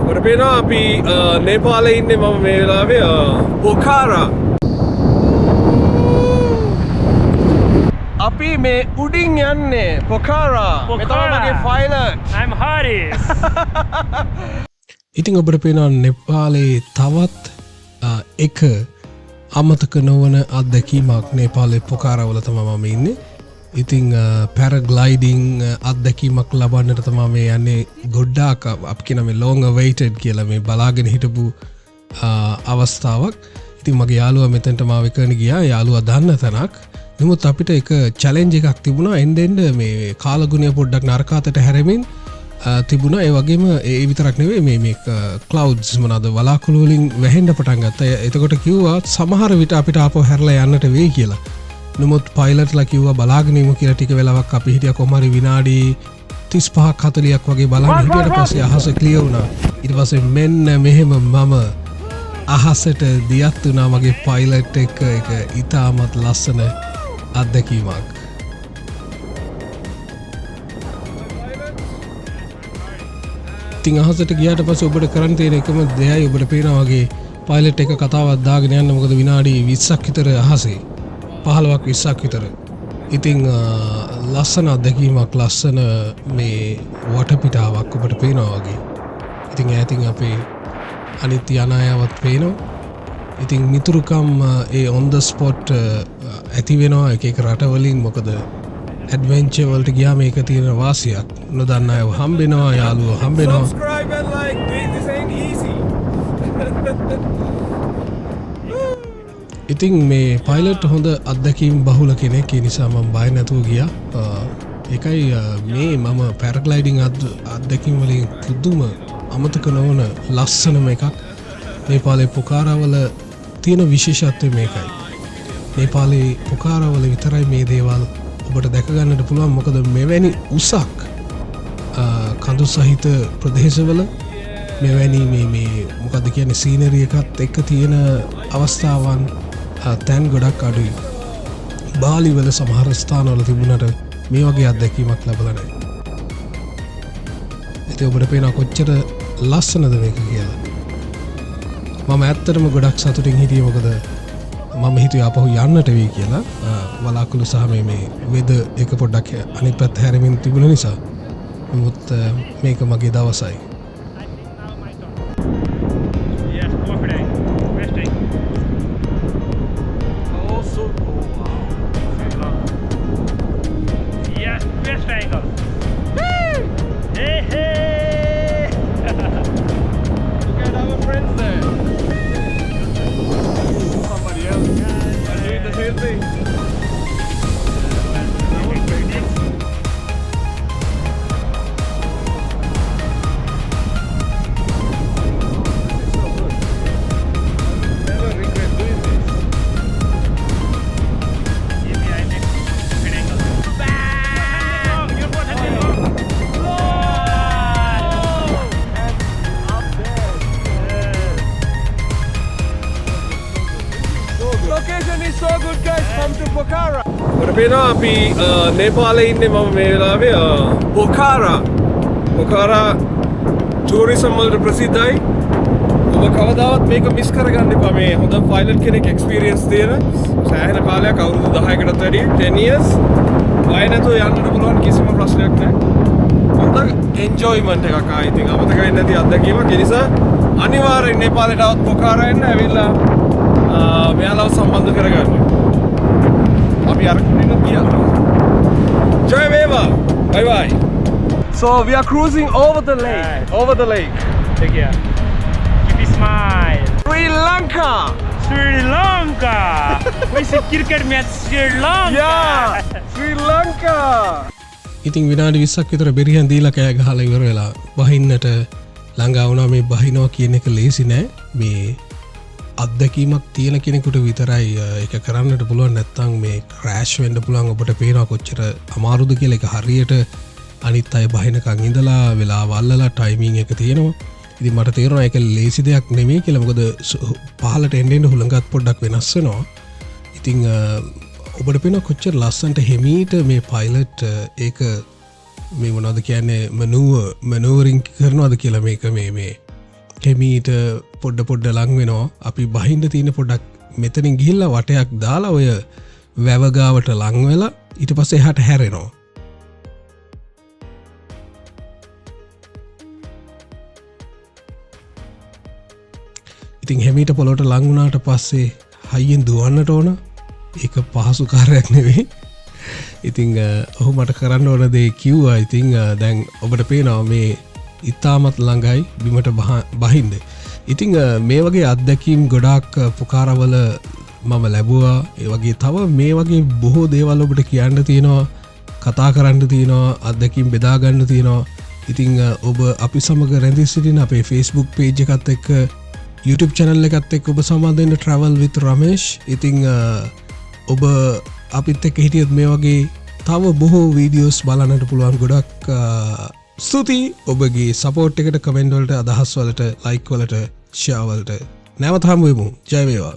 ඔබට පේනවා අපි නේපාලේ ඉන්නේ මම මේ වෙලාවේ පොඛාරා. අපි මේ උඩින් යන්නේ පොඛාරා. මෙතන මගේ පයිලට්. I'm Haris. ඉතින් ඔබට පේනවා නේපාලේ තවත් එක අමතක නොවන අත්දැකීමක් නේපාලේ පොඛාරාවල තමයි මම ඉන්නේ. ඉතින් පැරග්ලයිඩිං අත්දැකීමක් ලබන්නට තමා මේ යන්නේ ගොඩ්ඩාක් අපි කියන මේ long awaited කියලා මේ බලාගෙන හිටපු අවස්ථාවක්. ඉතින් මගේ යාළුවා මෙතනට මාව එක්කගෙන ගියා. යාළුවා දන්න තැනක්. නමුත් අපිට එක චැලෙන්ජ් එකක් තිබුණා. එන්න මේ කාලගුණය පොඩ්ඩක් නරකාතට හැරෙමින් තිබුණා. ඒ වගේම ඒ විතරක් නෙවෙයි මේ clouds මොනවාද වලාකුළු වලින් වැහෙන්න පටන් ගත්තා. එතකොට කිව්වා සමහර විට අපිට ආපහු හැරලා යන්නට වෙයි කියලා. නමුත් පයිලට්ලා කිව්වා බලාගෙනීම කියලා ටික වෙලාවක් අපි හිටියා කොහමරි විනාඩි 35ක් 40ක් වගේ බලන් හිටියට පස්සේ අහස ක්ලියර් වුණා. ඊට පස්සේ මෙන්න මෙහෙම මම අහසට දියත් වුණා මගේ පයිලට් එක ඉතාමත් ලස්සන අත්දැකීමක්. ඉතින් අහසට ගියාට පස්සේ ඔබට කරන්න තියෙන එකම දෙයයි ඔබට පේනවා වගේ පයිලට් එක කතාවක් දාගෙන යන්න. මොකද විනාඩි 20ක් විතර අහසේ 15ක් 20ක් විතර. ඉතින් ලස්සන අත්දැකීමක් ලස්සන මේ වටපිටාවක් ඔබට පේනවා වගේ. ඉතින් ඈතින් අපේ අනිත් යන අයවත් පේනවා. ඉතින් මිතුරුකම් ඒ on the spot ඇති වෙනවා එක එක රටවලින්. මොකද ඇඩ්වෙන්චර් වලට ගියාම මේක තියෙන වාසියක්. නොදන්න අයව හම්බෙනවා, යාළුවෝ හම්බෙනවා. Subscribe and like. This ain't easy. ඉතින් මේ පයිලට් හොඳ අත්දැකීම් බහුල කෙනෙක්. ඒ නිසා මම බය නැතුව ගියා. ඒකයි මේ මම පැරග්ලයිඩින් අත්දැකීම් වලින් පුදුම අමතක නොවන ලස්සනම එකක්. නේපාලේ පොඛාරාවල තියෙන විශේෂත්වය මේකයි. නේපාලේ පොඛාරාවල විතරයි මේ දේවල් ඔබට දැක ගන්නට පුළුවන්. මොකද මෙවැනි උසක් කඳු සහිත ප්‍රදේශවල මෙවැනි මේ මොකද කියන්නේ සීනරි එකත් එක්ක තියෙන අවස්ථාවන් තැන් ගොඩක් අඩුයි. බාලි වල සමහර ස්ථානවල තිබුණට මේ වගේ අත්දැකීමක් ලැබලා නැහැ. ඉතින් ඔබට පේනවා කොච්චර ලස්සනද මේක කියලා. මම ඇත්තටම ගොඩක් සතුටින් හිටියේ. මොකද මම හිතුවේ ආපහු යන්නට වෙයි කියලා. වලාකුළු සහ මේ වෙද එක පොඩ්ඩක් අනිත් පැත්ත හැරෙමින් තිබුණ නිසා. නමුත් මේක මගේ දවසයි. Location is so good guys. Come to Pokhara. ඔබට පේනවා අපි නේපාලේ ඉන්නේ මම මේ වෙලාවේ පොඛාරා. පොඛාරා ටූරිසම් වලට ප්‍රසිද්ධයි. ඔබ කවදාවත් මේක මිස් කරගන්න එපා. මේ හොඳ පයිලට් කෙනෙක් එක්ස්පීරියන්ස් තියෙන සෑහෙන කාලයක් අවුරුදු 10කටත් වැඩි 10 years වය නැතුව යන්නට පුළුවන් කිසිම ප්‍රශ්නයක් නැහැ. හොඳ එන්ජොයිමන්ට් එකක් ආයි ඉතින් අමතකයි නැති අත්දැකීමක්. ඒ නිසා අනිවාර්යෙන් නේපාලයට આવත් පොඛාරා එන්න ඇවිල්ලා මෙයාලව සම්බන්ධ කරගන්න. අපි අරගෙන ගියා. ජය වේවා. Bye bye. So we are cruising over the lake. Right. Over the lake. Take care. Keep a smile. Sri Lanka. Sri Lanka. We see cricket match Sri Lanka. Yeah. Sri Lanka. ඉතින් විනාඩි 20ක් විතර බෙරිහන් දීලා කෑ ගහලා ඉවර වෙලා බහින්නට ළඟා වුණා. මේ බහිනවා කියන එක ලේසි නෑ. මේ අත්දැකීමක් තියෙන කෙනෙකුට විතරයි ඒක කරන්නට පුළුවන්. නැත්තම් මේ ක්‍රෑෂ් වෙන්න පුළුවන්. ඔබට පේනවා කොච්චර අමාරුද කියලා. ඒක හරියට අනිත් අය බහිනකන් ඉඳලා වෙලාව අල්ලලා ටයිමින් එක තියෙනවා. ඉතින් මට තේරෙනවා ඒක ලේසි දෙයක් නෙමෙයි කියලා. මොකද පහලට එන්න හුලඟත් පොඩ්ඩක් වෙනස් වෙනවා. ඉතින් ඔබට පේනවා කොච්චර ලස්සනට හිමීට මේ පයිලට් ඒක මේ මොනවද කියන්නේ මනුවරින් කරනවද කියලා මේක මේ කෙමීට පොඩ්ඩ ලං වෙනවා අපි බහින්ද තියෙන පොඩක් මෙතනින් ගිහිල්ල වටයක් දාලා ඔය වැවගාවට ලං වෙලා ඊට පස්සේ හට හැරෙනවා ඉතින් හෙමීට පොලොට ලංගුණාට පස්සේ හයියෙන් දුවන්නට ඕන ඒක පහසු කාරයක් නෙවෙයි ඉතිං ඔහු මට කරන්න ඕන දේ කිව්වා ඉතිං දැන් ඔබට පේනවා මේ ඉතාමත් ළඟයි බිමට බහින්ද ඉතිං මේ වගේ අත්දැකීම් ගොඩාක් පුකාරවල මම ලැබවා ඒ වගේ තව මේ වගේ බොහෝ දේවල් ඔබට කියන්න තියෙනවා කතා කරන්න තියෙනවා අත්දැකීම් බෙදාගන්න තියෙනවා ඉතිං ඔබ අපි සමඟ රැඳි සිටින අපේ ෆේස්බුක් පේජ් එකත් එක්ක YouTube channel එකත් එක්ක ඔබ සම්බන්ධ වෙන්න travel with Ramesh ඉතිං ඔබ අපිත් එක්ක හිටියත් මේ වගේ තව බොහෝ වීඩියෝස් බලන්නට පුළුවන් ගොඩක් ස්තුතියි ඔබගේ සපෝට් එකට කමෙන්ට් වලට අදහස් වලට ලයික් වලට ෂෙයා වලට නැවත හමු වෙමු ජය වේවා